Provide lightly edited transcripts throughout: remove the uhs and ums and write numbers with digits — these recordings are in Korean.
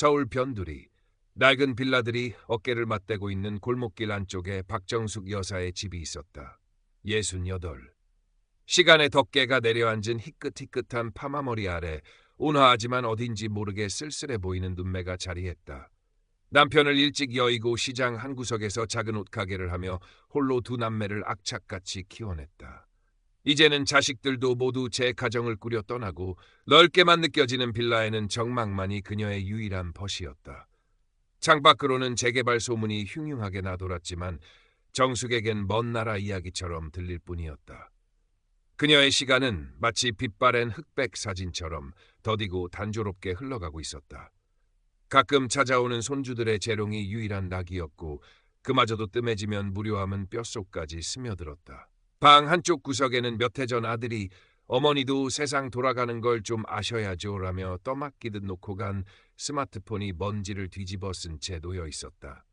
서울 변두리, 낡은 빌라들이 어깨를 맞대고 있는 골목길 안쪽에 박정숙 여사의 집이 있었다. 68. 시간의 덮개가 내려앉은 희끗희끗한 파마머리 아래 온화하지만 어딘지 모르게 쓸쓸해 보이는 눈매가 자리했다. 남편을 일찍 여의고 시장 한 구석에서 작은 옷가게를 하며 홀로 두 남매를 악착같이 키워냈다. 이제는 자식들도 모두 제 가정을 꾸려 떠나고 넓게만 느껴지는 빌라에는 정막만이 그녀의 유일한 벗이었다. 창밖으로는 재개발 소문이 흉흉하게 나돌았지만 정숙에겐 먼 나라 이야기처럼 들릴 뿐이었다. 그녀의 시간은 마치 빛바랜 흑백 사진처럼 더디고 단조롭게 흘러가고 있었다. 가끔 찾아오는 손주들의 재롱이 유일한 낙이었고 그마저도 뜸해지면 무료함은 뼛속까지 스며들었다. 방 한쪽 구석에는 몇 해 전 아들이 어머니도 세상 돌아가는 걸 좀 아셔야죠 라며 떠맡기듯 놓고 간 스마트폰이 먼지를 뒤집어 쓴 채 놓여 있었다.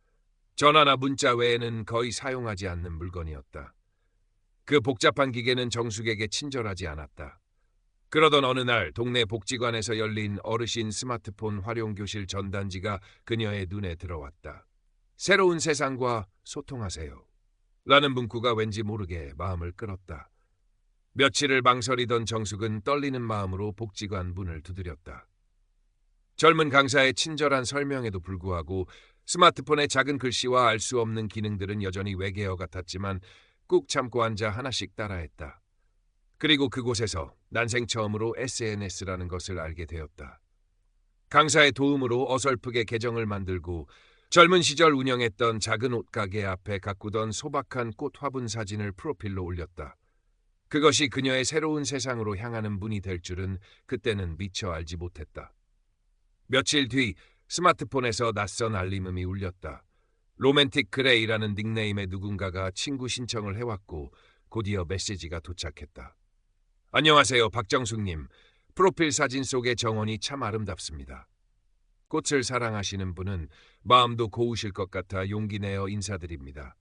전화나 문자 외에는 거의 사용하지 않는 물건이었다. 그 복잡한 기계는 정숙에게 친절하지 않았다. 그러던 어느 날 동네 복지관에서 열린 어르신 스마트폰 활용교실 전단지가 그녀의 눈에 들어왔다. 새로운 세상과 소통하세요. 라는 문구가 왠지 모르게 마음을 끌었다. 며칠을 망설이던 정숙은 떨리는 마음으로 복지관 문을 두드렸다. 젊은 강사의 친절한 설명에도 불구하고 스마트폰의 작은 글씨와 알 수 없는 기능들은 여전히 외계어 같았지만 꾹 참고 앉아 하나씩 따라했다. 그리고 그곳에서 난생 처음으로 SNS라는 것을 알게 되었다. 강사의 도움으로 어설프게 계정을 만들고 젊은 시절 운영했던 작은 옷가게 앞에 가꾸던 소박한 꽃 화분 사진을 프로필로 올렸다. 그것이 그녀의 새로운 세상으로 향하는 문이 될 줄은 그때는 미처 알지 못했다. 며칠 뒤 스마트폰에서 낯선 알림음이 울렸다. 로맨틱 그레이라는 닉네임의 누군가가 친구 신청을 해왔고 곧이어 메시지가 도착했다. 안녕하세요, 박정숙님. 프로필 사진 속의 정원이 참 아름답습니다. 꽃을 사랑하시는 분은 마음도 고우실 것 같아 용기 내어 인사드립니다.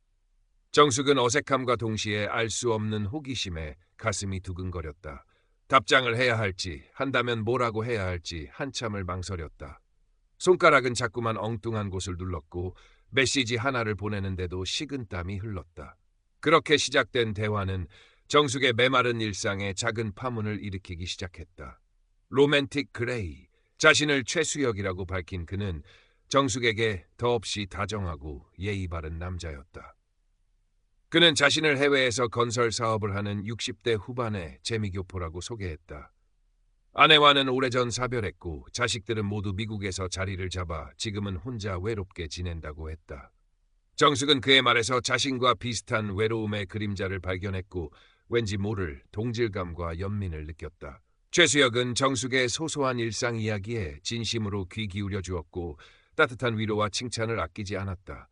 정숙은 어색함과 동시에 알 수 없는 호기심에 가슴이 두근거렸다. 답장을 해야 할지, 한다면 뭐라고 해야 할지 한참을 망설였다. 손가락은 자꾸만 엉뚱한 곳을 눌렀고 메시지 하나를 보내는데도 식은땀이 흘렀다. 그렇게 시작된 대화는 정숙의 메마른 일상에 작은 파문을 일으키기 시작했다. 로맨틱 그레이, 자신을 최수혁이라고 밝힌 그는 정숙에게 더없이 다정하고 예의 바른 남자였다. 그는 자신을 해외에서 건설 사업을 하는 60대 후반의 재미교포라고 소개했다. 아내와는 오래전 사별했고 자식들은 모두 미국에서 자리를 잡아 지금은 혼자 외롭게 지낸다고 했다. 정숙은 그의 말에서 자신과 비슷한 외로움의 그림자를 발견했고 왠지 모를 동질감과 연민을 느꼈다. 최수혁은 정숙의 소소한 일상 이야기에 진심으로 귀 기울여 주었고 따뜻한 위로와 칭찬을 아끼지 않았다.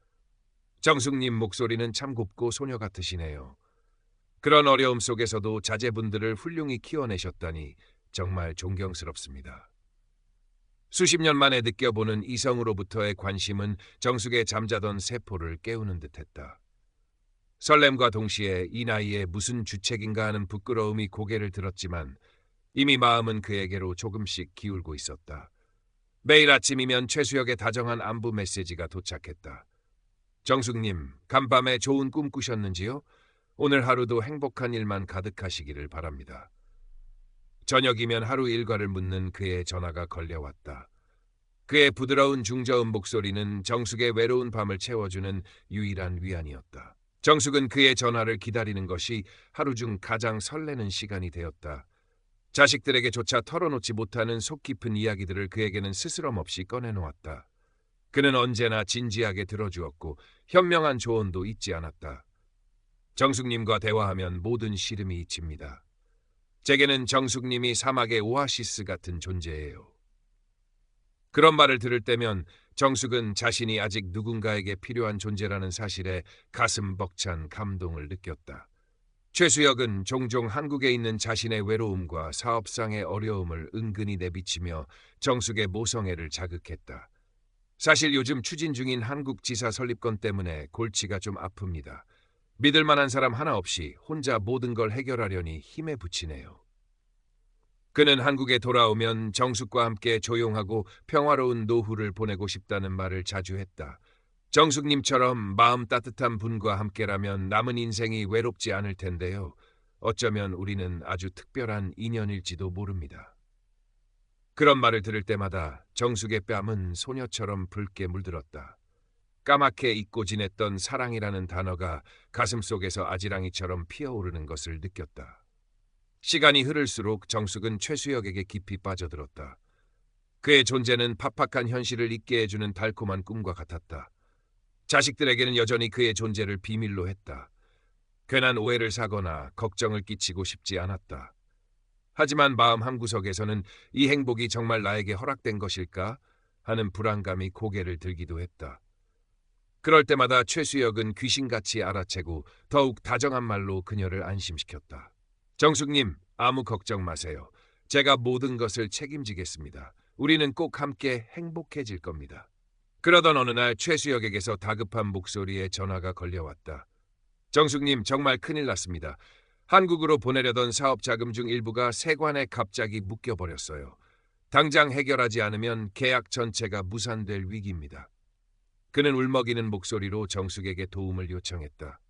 정숙님 목소리는 참 곱고 소녀 같으시네요. 그런 어려움 속에서도 자제분들을 훌륭히 키워내셨다니 정말 존경스럽습니다. 수십 년 만에 느껴보는 이성으로부터의 관심은 정숙의 잠자던 세포를 깨우는 듯했다. 설렘과 동시에 이 나이에 무슨 주책인가 하는 부끄러움이 고개를 들었지만 이미 마음은 그에게로 조금씩 기울고 있었다. 매일 아침이면 최수혁의 다정한 안부 메시지가 도착했다. 정숙님, 간밤에 좋은 꿈 꾸셨는지요? 오늘 하루도 행복한 일만 가득하시기를 바랍니다. 저녁이면 하루 일과를 묻는 그의 전화가 걸려왔다. 그의 부드러운 중저음 목소리는 정숙의 외로운 밤을 채워주는 유일한 위안이었다. 정숙은 그의 전화를 기다리는 것이 하루 중 가장 설레는 시간이 되었다. 자식들에게조차 털어놓지 못하는 속 깊은 이야기들을 그에게는 스스럼 없이 꺼내놓았다. 그는 언제나 진지하게 들어주었고 현명한 조언도 잊지 않았다. 정숙님과 대화하면 모든 시름이 잊힙니다. 제게는 정숙님이 사막의 오아시스 같은 존재예요. 그런 말을 들을 때면 정숙은 자신이 아직 누군가에게 필요한 존재라는 사실에 가슴 벅찬 감동을 느꼈다. 최수혁은 종종 한국에 있는 자신의 외로움과 사업상의 어려움을 은근히 내비치며 정숙의 모성애를 자극했다. 사실 요즘 추진 중인 한국 지사 설립건 때문에 골치가 좀 아픕니다. 믿을 만한 사람 하나 없이 혼자 모든 걸 해결하려니 힘에 부치네요. 그는 한국에 돌아오면 정숙과 함께 조용하고 평화로운 노후를 보내고 싶다는 말을 자주 했다. 정숙님처럼 마음 따뜻한 분과 함께라면 남은 인생이 외롭지 않을 텐데요. 어쩌면 우리는 아주 특별한 인연일지도 모릅니다. 그런 말을 들을 때마다 정숙의 뺨은 소녀처럼 붉게 물들었다. 까맣게 잊고 지냈던 사랑이라는 단어가 가슴속에서 아지랑이처럼 피어오르는 것을 느꼈다. 시간이 흐를수록 정숙은 최수혁에게 깊이 빠져들었다. 그의 존재는 팍팍한 현실을 잊게 해주는 달콤한 꿈과 같았다. 자식들에게는 여전히 그의 존재를 비밀로 했다. 괜한 오해를 사거나 걱정을 끼치고 싶지 않았다. 하지만 마음 한구석에서는 이 행복이 정말 나에게 허락된 것일까 하는 불안감이 고개를 들기도 했다. 그럴 때마다 최수혁은 귀신같이 알아채고 더욱 다정한 말로 그녀를 안심시켰다. 정숙님, 아무 걱정 마세요. 제가 모든 것을 책임지겠습니다. 우리는 꼭 함께 행복해질 겁니다. 그러던 어느 날 최수혁에게서 다급한 목소리에 전화가 걸려왔다. 정숙님, 정말 큰일 났습니다. 한국으로 보내려던 사업 자금 중 일부가 세관에 갑자기 묶여버렸어요. 당장 해결하지 않으면 계약 전체가 무산될 위기입니다. 그는 울먹이는 목소리로 정숙에게 도움을 요청했다.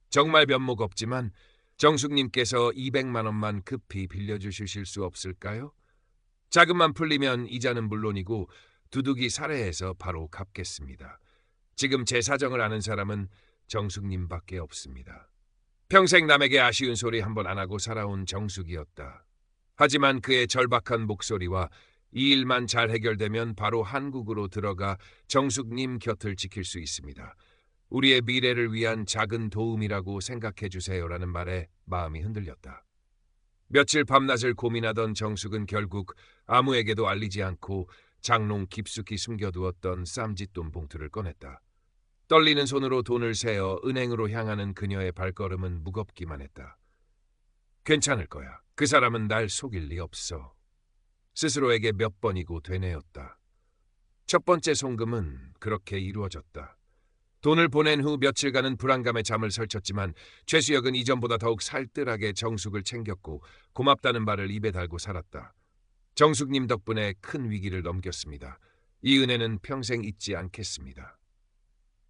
정말 면목 없지만 정숙님께서 200만 원만 급히 빌려주실 수 없을까요? 자금만 풀리면 이자는 물론이고 두둑이 살해해서 바로 갚겠습니다. 지금 제 사정을 아는 사람은 정숙님밖에 없습니다. 평생 남에게 아쉬운 소리 한 번 안 하고 살아온 정숙이었다. 하지만 그의 절박한 목소리와 이 일만 잘 해결되면 바로 한국으로 들어가 정숙님 곁을 지킬 수 있습니다. 우리의 미래를 위한 작은 도움이라고 생각해 주세요라는 말에 마음이 흔들렸다. 며칠 밤낮을 고민하던 정숙은 결국 아무에게도 알리지 않고 장롱 깊숙이 숨겨두었던 쌈짓돈 봉투를 꺼냈다. 떨리는 손으로 돈을 세어 은행으로 향하는 그녀의 발걸음은 무겁기만 했다. 괜찮을 거야. 그 사람은 날 속일 리 없어. 스스로에게 몇 번이고 되뇌었다. 첫 번째 송금은 그렇게 이루어졌다. 돈을 보낸 후 며칠간은 불안감에 잠을 설쳤지만 최수혁은 이전보다 더욱 살뜰하게 정숙을 챙겼고 고맙다는 말을 입에 달고 살았다. 정숙님 덕분에 큰 위기를 넘겼습니다. 이 은혜는 평생 잊지 않겠습니다.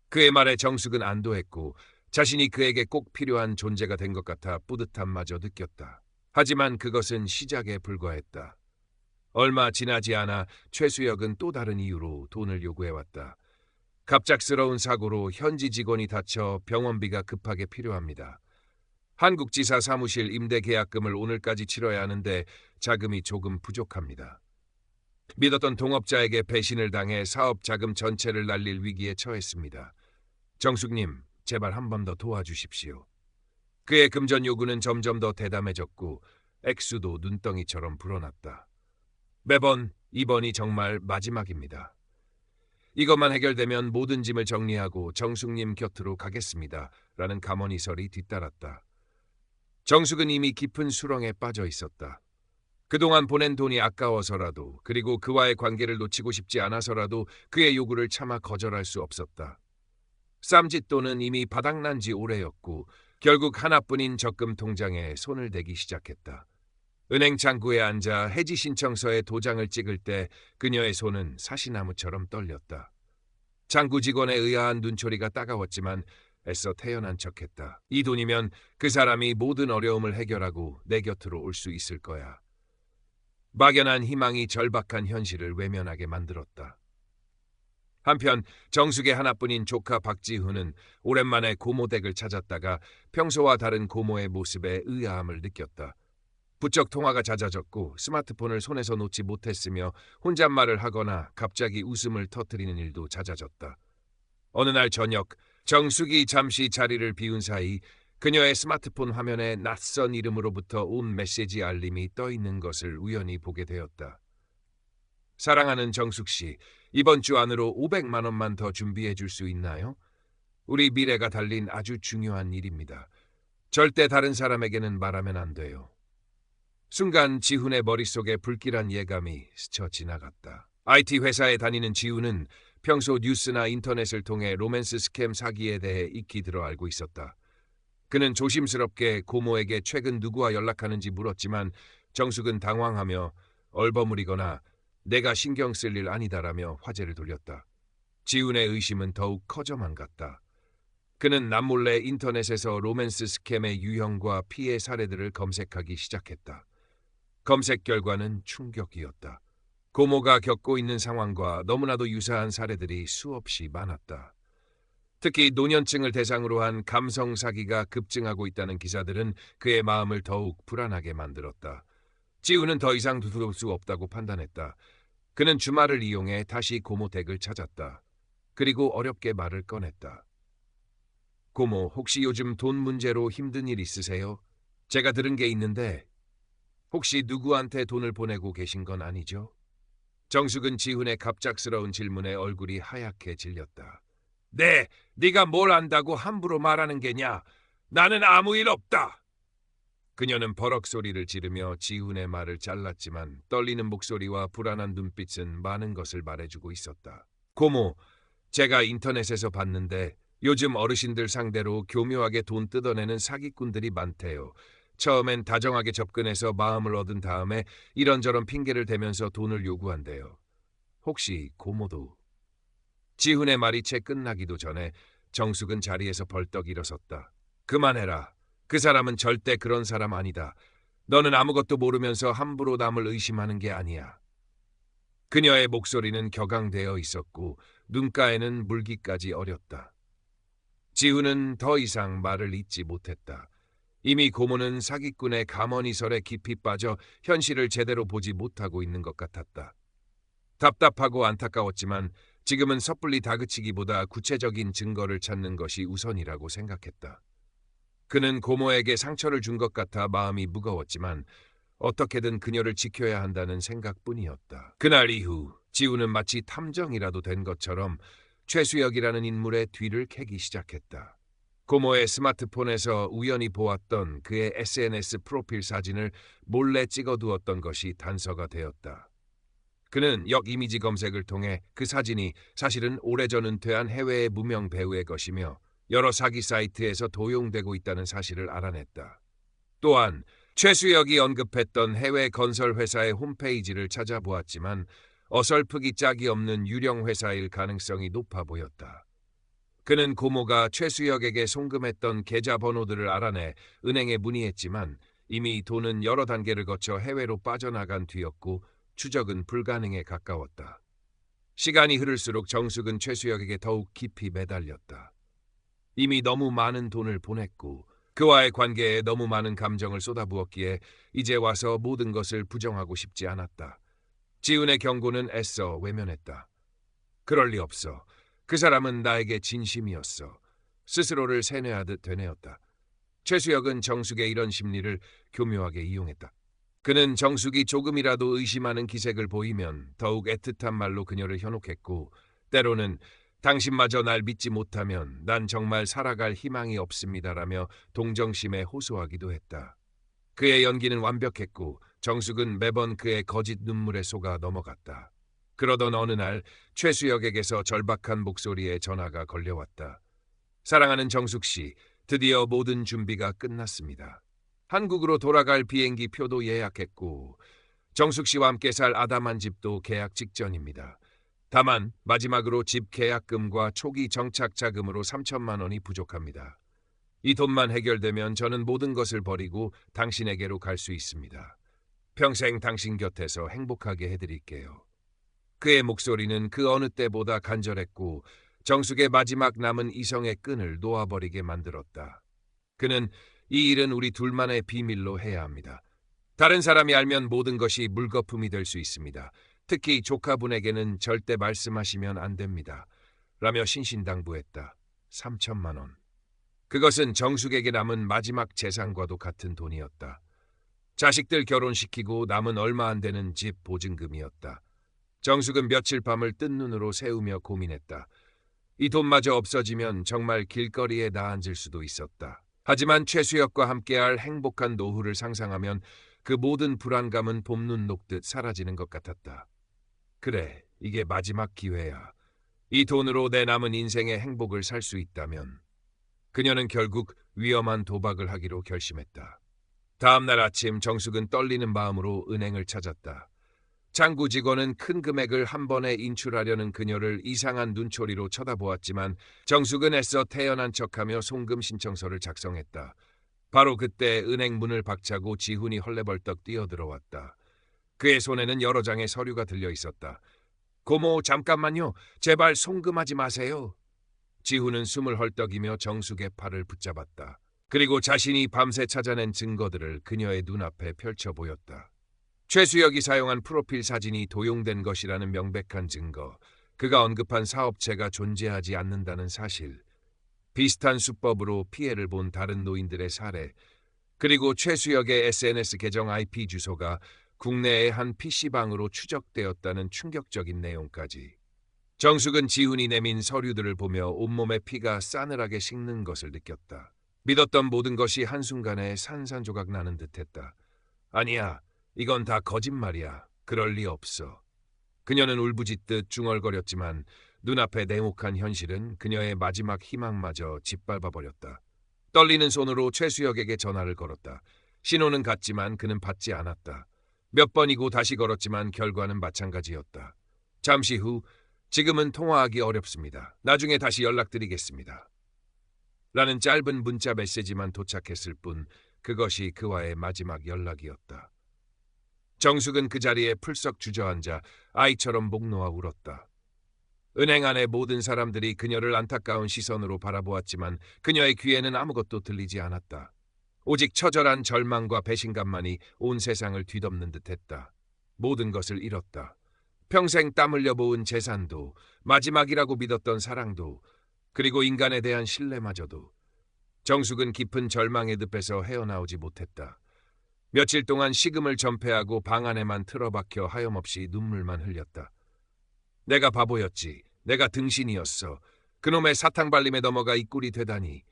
그의 말에 정숙은 안도했고 자신이 그에게 꼭 필요한 존재가 된 것 같아 뿌듯함마저 느꼈다. 하지만 그것은 시작에 불과했다. 얼마 지나지 않아 최수혁은 또 다른 이유로 돈을 요구해왔다. 갑작스러운 사고로 현지 직원이 다쳐 병원비가 급하게 필요합니다. 한국지사 사무실 임대 계약금을 오늘까지 치러야 하는데 자금이 조금 부족합니다. 믿었던 동업자에게 배신을 당해 사업 자금 전체를 날릴 위기에 처했습니다. 정숙님, 제발 한 번 더 도와주십시오. 그의 금전 요구는 점점 더 대담해졌고 액수도 눈덩이처럼 불어났다. 매번 이번이 정말 마지막입니다. 이것만 해결되면 모든 짐을 정리하고 정숙님 곁으로 가겠습니다. 라는 감언이설이 뒤따랐다. 정숙은 이미 깊은 수렁에 빠져 있었다. 그동안 보낸 돈이 아까워서라도 그리고 그와의 관계를 놓치고 싶지 않아서라도 그의 요구를 차마 거절할 수 없었다. 쌈짓돈은 이미 바닥난 지 오래였고 결국 하나뿐인 적금 통장에 손을 대기 시작했다. 은행 창구에 앉아 해지 신청서에 도장을 찍을 때 그녀의 손은 사시나무처럼 떨렸다. 창구 직원의 의아한 눈초리가 따가웠지만 애써 태연한 척했다. 이 돈이면 그 사람이 모든 어려움을 해결하고 내 곁으로 올 수 있을 거야. 막연한 희망이 절박한 현실을 외면하게 만들었다. 한편 정숙의 하나뿐인 조카 박지훈은 오랜만에 고모 댁을 찾았다가 평소와 다른 고모의 모습에 의아함을 느꼈다. 부쩍 통화가 잦아졌고 스마트폰을 손에서 놓지 못했으며 혼잣말을 하거나 갑자기 웃음을 터뜨리는 일도 잦아졌다. 어느 날 저녁 정숙이 잠시 자리를 비운 사이 그녀의 스마트폰 화면에 낯선 이름으로부터 온 메시지 알림이 떠 있는 것을 우연히 보게 되었다. 사랑하는 정숙 씨, 이번 주 안으로 500만 원만 더 준비해 줄 수 있나요? 우리 미래가 달린 아주 중요한 일입니다. 절대 다른 사람에게는 말하면 안 돼요. 순간 지훈의 머릿속에 불길한 예감이 스쳐 지나갔다. IT 회사에 다니는 지훈은 평소 뉴스나 인터넷을 통해 로맨스 스캠 사기에 대해 익히 들어 알고 있었다. 그는 조심스럽게 고모에게 최근 누구와 연락하는지 물었지만 정숙은 당황하며 얼버무리거나 내가 신경 쓸 일 아니다라며 화제를 돌렸다. 지훈의 의심은 더욱 커져만 갔다. 그는 남몰래 인터넷에서 로맨스 스캠의 유형과 피해 사례들을 검색하기 시작했다. 검색 결과는 충격이었다. 고모가 겪고 있는 상황과 너무나도 유사한 사례들이 수없이 많았다. 특히 노년층을 대상으로 한 감성 사기가 급증하고 있다는 기사들은 그의 마음을 더욱 불안하게 만들었다. 지우는 더 이상 두드릴 수 없다고 판단했다. 그는 주말을 이용해 다시 고모 댁을 찾았다. 그리고 어렵게 말을 꺼냈다. 고모, 혹시 요즘 돈 문제로 힘든 일 있으세요? 제가 들은 게 있는데 혹시 누구한테 돈을 보내고 계신 건 아니죠? 정숙은 지훈의 갑작스러운 질문에 얼굴이 하얗게 질렸다. 네, 네가 뭘 안다고 함부로 말하는 게냐? 나는 아무 일 없다. 그녀는 버럭 소리를 지르며 지훈의 말을 잘랐지만 떨리는 목소리와 불안한 눈빛은 많은 것을 말해주고 있었다. 고모, 제가 인터넷에서 봤는데 요즘 어르신들 상대로 교묘하게 돈 뜯어내는 사기꾼들이 많대요. 처음엔 다정하게 접근해서 마음을 얻은 다음에 이런저런 핑계를 대면서 돈을 요구한대요. 혹시 고모도... 지훈의 말이 채 끝나기도 전에 정숙은 자리에서 벌떡 일어섰다. 그만해라. 그 사람은 절대 그런 사람 아니다. 너는 아무것도 모르면서 함부로 남을 의심하는 게 아니야. 그녀의 목소리는 격앙되어 있었고 눈가에는 물기까지 어렸다. 지훈은 더 이상 말을 잇지 못했다. 이미 고모는 사기꾼의 가머니설에 깊이 빠져 현실을 제대로 보지 못하고 있는 것 같았다. 답답하고 안타까웠지만 지금은 섣불리 다그치기보다 구체적인 증거를 찾는 것이 우선이라고 생각했다. 그는 고모에게 상처를 준 것 같아 마음이 무거웠지만 어떻게든 그녀를 지켜야 한다는 생각뿐이었다. 그날 이후 지우는 마치 탐정이라도 된 것처럼 최수혁이라는 인물의 뒤를 캐기 시작했다. 고모의 스마트폰에서 우연히 보았던 그의 SNS 프로필 사진을 몰래 찍어두었던 것이 단서가 되었다. 그는 역이미지 검색을 통해 그 사진이 사실은 오래전 은퇴한 해외의 무명 배우의 것이며 여러 사기 사이트에서 도용되고 있다는 사실을 알아냈다. 또한 최수혁이 언급했던 해외 건설 회사의 홈페이지를 찾아보았지만 어설프기 짝이 없는 유령 회사일 가능성이 높아 보였다. 그는 고모가 최수혁에게 송금했던 계좌번호들을 알아내 은행에 문의했지만 이미 돈은 여러 단계를 거쳐 해외로 빠져나간 뒤였고 추적은 불가능에 가까웠다. 시간이 흐를수록 정숙은 최수혁에게 더욱 깊이 매달렸다. 이미 너무 많은 돈을 보냈고 그와의 관계에 너무 많은 감정을 쏟아부었기에 이제 와서 모든 것을 부정하고 싶지 않았다. 지훈의 경고는 애써 외면했다. 그럴 리 없어. 그 사람은 나에게 진심이었어. 스스로를 세뇌하듯 되뇌었다. 최수혁은 정숙의 이런 심리를 교묘하게 이용했다. 그는 정숙이 조금이라도 의심하는 기색을 보이면 더욱 애틋한 말로 그녀를 현혹했고 때로는 당신마저 날 믿지 못하면 난 정말 살아갈 희망이 없습니다라며 동정심에 호소하기도 했다. 그의 연기는 완벽했고 정숙은 매번 그의 거짓 눈물에 속아 넘어갔다. 그러던 어느 날 최수혁에게서 절박한 목소리에 전화가 걸려왔다. 사랑하는 정숙 씨, 드디어 모든 준비가 끝났습니다. 한국으로 돌아갈 비행기 표도 예약했고 정숙 씨와 함께 살 아담한 집도 계약 직전입니다. 다만 마지막으로 집 계약금과 초기 정착 자금으로 3천만 원이 부족합니다. 이 돈만 해결되면 저는 모든 것을 버리고 당신에게로 갈 수 있습니다. 평생 당신 곁에서 행복하게 해드릴게요. 그의 목소리는 그 어느 때보다 간절했고 정숙의 마지막 남은 이성의 끈을 놓아버리게 만들었다. 그는 이 일은 우리 둘만의 비밀로 해야 합니다. 다른 사람이 알면 모든 것이 물거품이 될 수 있습니다. 특히 조카분에게는 절대 말씀하시면 안 됩니다. 라며 신신당부했다. 3천만 원. 그것은 정숙에게 남은 마지막 재산과도 같은 돈이었다. 자식들 결혼시키고 남은 얼마 안 되는 집 보증금이었다. 정숙은 며칠 밤을 뜬 눈으로 새우며 고민했다. 이 돈마저 없어지면 정말 길거리에 나앉을 수도 있었다. 하지만 최수혁과 함께할 행복한 노후를 상상하면 그 모든 불안감은 봄눈 녹듯 사라지는 것 같았다. 그래, 이게 마지막 기회야. 이 돈으로 내 남은 인생의 행복을 살 수 있다면. 그녀는 결국 위험한 도박을 하기로 결심했다. 다음 날 아침 정숙은 떨리는 마음으로 은행을 찾았다. 창구 직원은 큰 금액을 한 번에 인출하려는 그녀를 이상한 눈초리로 쳐다보았지만 정숙은 애써 태연한 척하며 송금 신청서를 작성했다. 바로 그때 은행 문을 박차고 지훈이 헐레벌떡 뛰어들어왔다. 그의 손에는 여러 장의 서류가 들려 있었다. 고모, 잠깐만요. 제발 송금하지 마세요. 지훈은 숨을 헐떡이며 정숙의 팔을 붙잡았다. 그리고 자신이 밤새 찾아낸 증거들을 그녀의 눈앞에 펼쳐 보였다. 최수혁이 사용한 프로필 사진이 도용된 것이라는 명백한 증거, 그가 언급한 사업체가 존재하지 않는다는 사실, 비슷한 수법으로 피해를 본 다른 노인들의 사례, 그리고 최수혁의 SNS 계정 IP 주소가 국내의 한 PC방으로 추적되었다는 충격적인 내용까지. 정숙은 지훈이 내민 서류들을 보며 온몸에 피가 싸늘하게 식는 것을 느꼈다. 믿었던 모든 것이 한순간에 산산조각 나는 듯했다. 아니야, 이건 다 거짓말이야. 그럴 리 없어. 그녀는 울부짖듯 중얼거렸지만 눈앞에 냉혹한 현실은 그녀의 마지막 희망마저 짓밟아버렸다. 떨리는 손으로 최수혁에게 전화를 걸었다. 신호는 갔지만 그는 받지 않았다. 몇 번이고 다시 걸었지만 결과는 마찬가지였다. 잠시 후, 지금은 통화하기 어렵습니다. 나중에 다시 연락드리겠습니다. 라는 짧은 문자 메시지만 도착했을 뿐 그것이 그와의 마지막 연락이었다. 정숙은 그 자리에 풀썩 주저앉아 아이처럼 목 놓아 울었다. 은행 안의 모든 사람들이 그녀를 안타까운 시선으로 바라보았지만 그녀의 귀에는 아무것도 들리지 않았다. 오직 처절한 절망과 배신감만이 온 세상을 뒤덮는 듯했다. 모든 것을 잃었다. 평생 땀 흘려 모은 재산도, 마지막이라고 믿었던 사랑도, 그리고 인간에 대한 신뢰마저도. 정숙은 깊은 절망의 늪에서 헤어나오지 못했다. 며칠 동안 식음을 전폐하고 방 안에만 틀어박혀 하염없이 눈물만 흘렸다. 내가 바보였지. 내가 등신이었어. 그놈의 사탕발림에 넘어가 이 꼴이 되다니.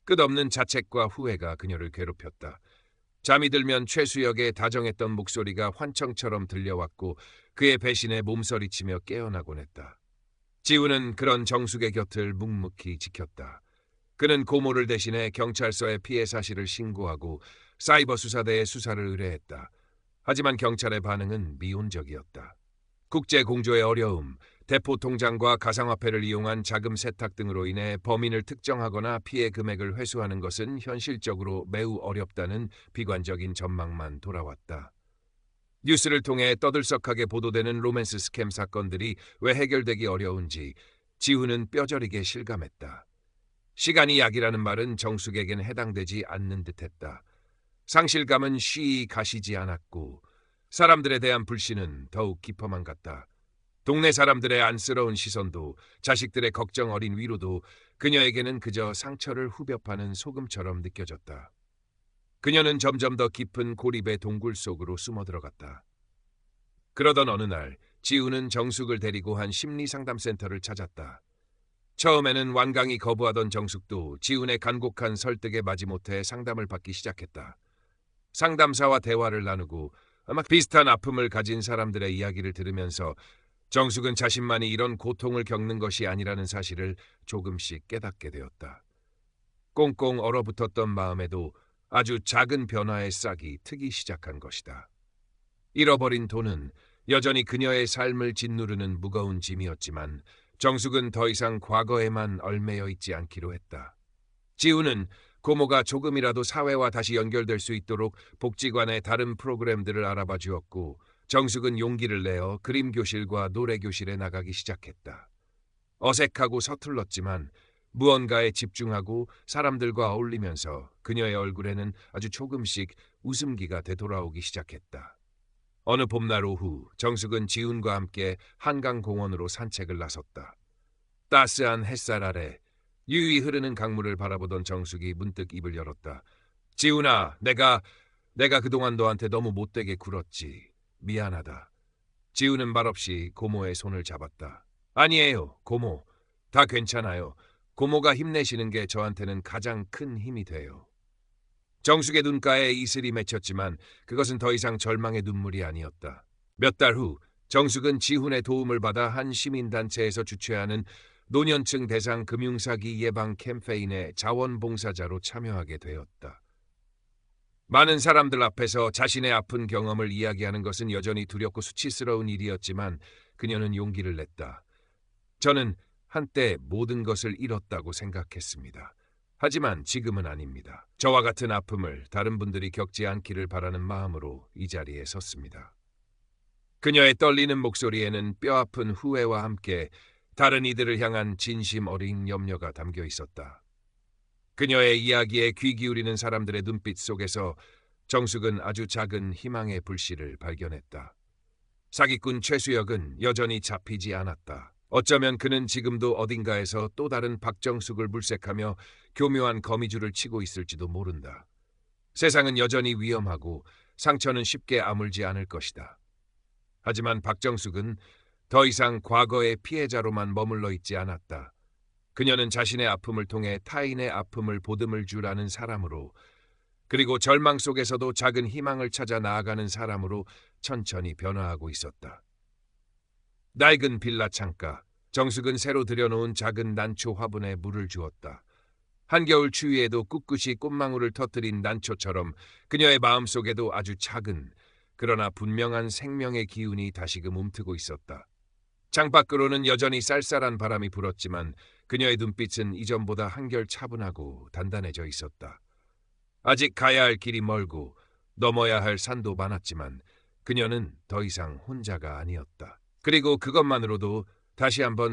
끝없는 자책과 후회가 그녀를 괴롭혔다. 잠이 들면 최수혁의 다정했던 목소리가 환청처럼 들려왔고 그의 배신에 몸서리치며 깨어나곤 했다. 지훈은 그런 정숙의 곁을 묵묵히 지켰다. 그는 고모를 대신해 경찰서에 피해 사실을 신고하고 사이버 수사대에 수사를 의뢰했다. 하지만 경찰의 반응은 미온적이었다. 국제 공조의 어려움, 대포 통장과 가상화폐를 이용한 자금 세탁 등으로 인해 범인을 특정하거나 피해 금액을 회수하는 것은 현실적으로 매우 어렵다는 비관적인 전망만 돌아왔다. 뉴스를 통해 떠들썩하게 보도되는 로맨스 스캠 사건들이 왜 해결되기 어려운지 지훈은 뼈저리게 실감했다. 시간이 약이라는 말은 정숙에겐 해당되지 않는 듯했다. 상실감은 쉬이 가시지 않았고 사람들에 대한 불신은 더욱 깊어만 갔다. 동네 사람들의 안쓰러운 시선도 자식들의 걱정 어린 위로도 그녀에게는 그저 상처를 후벼 파는 소금처럼 느껴졌다. 그녀는 점점 더 깊은 고립의 동굴 속으로 숨어들어갔다. 그러던 어느 날 지훈은 정숙을 데리고 한 심리상담센터를 찾았다. 처음에는 완강히 거부하던 정숙도 지훈의 간곡한 설득에 마지못해 상담을 받기 시작했다. 상담사와 대화를 나누고 아마 비슷한 아픔을 가진 사람들의 이야기를 들으면서 정숙은 자신만이 이런 고통을 겪는 것이 아니라는 사실을 조금씩 깨닫게 되었다. 꽁꽁 얼어붙었던 마음에도 아주 작은 변화의 싹이 트기 시작한 것이다. 잃어버린 돈은 여전히 그녀의 삶을 짓누르는 무거운 짐이었지만 정숙은 더 이상 과거에만 얽매여 있지 않기로 했다. 지훈은 고모가 조금이라도 사회와 다시 연결될 수 있도록 복지관의 다른 프로그램들을 알아봐 주었고 정숙은 용기를 내어 그림 교실과 노래 교실에 나가기 시작했다. 어색하고 서툴렀지만 무언가에 집중하고 사람들과 어울리면서 그녀의 얼굴에는 아주 조금씩 웃음기가 되돌아오기 시작했다. 어느 봄날 오후 정숙은 지훈과 함께 한강공원으로 산책을 나섰다. 따스한 햇살 아래 유유히 흐르는 강물을 바라보던 정숙이 문득 입을 열었다. 지훈아, 내가 그동안 너한테 너무 못되게 굴었지. 미안하다. 지훈은 말없이 고모의 손을 잡았다. 아니에요, 고모. 다 괜찮아요. 고모가 힘내시는 게 저한테는 가장 큰 힘이 돼요. 정숙의 눈가에 이슬이 맺혔지만 그것은 더 이상 절망의 눈물이 아니었다. 몇 달 후 정숙은 지훈의 도움을 받아 한 시민단체에서 주최하는 노년층 대상 금융사기 예방 캠페인의 자원봉사자로 참여하게 되었다. 많은 사람들 앞에서 자신의 아픈 경험을 이야기하는 것은 여전히 두렵고 수치스러운 일이었지만 그녀는 용기를 냈다. 저는 한때 모든 것을 잃었다고 생각했습니다. 하지만 지금은 아닙니다. 저와 같은 아픔을 다른 분들이 겪지 않기를 바라는 마음으로 이 자리에 섰습니다. 그녀의 떨리는 목소리에는 뼈아픈 후회와 함께 다른 이들을 향한 진심 어린 염려가 담겨 있었다. 그녀의 이야기에 귀 기울이는 사람들의 눈빛 속에서 정숙은 아주 작은 희망의 불씨를 발견했다. 사기꾼 최수혁은 여전히 잡히지 않았다. 어쩌면 그는 지금도 어딘가에서 또 다른 박정숙을 물색하며 교묘한 거미줄을 치고 있을지도 모른다. 세상은 여전히 위험하고 상처는 쉽게 아물지 않을 것이다. 하지만 박정숙은 더 이상 과거의 피해자로만 머물러 있지 않았다. 그녀는 자신의 아픔을 통해 타인의 아픔을 보듬을 줄 아는 사람으로, 그리고 절망 속에서도 작은 희망을 찾아 나아가는 사람으로 천천히 변화하고 있었다. 낡은 빌라 창가, 정숙은 새로 들여놓은 작은 난초 화분에 물을 주었다. 한겨울 추위에도 꿋꿋이 꽃망울을 터뜨린 난초처럼 그녀의 마음속에도 아주 작은, 그러나 분명한 생명의 기운이 다시금 움트고 있었다. 창밖으로는 여전히 쌀쌀한 바람이 불었지만 그녀의 눈빛은 이전보다 한결 차분하고 단단해져 있었다. 아직 가야 할 길이 멀고 넘어야 할 산도 많았지만 그녀는 더 이상 혼자가 아니었다. 그리고 그것만으로도 다시 한번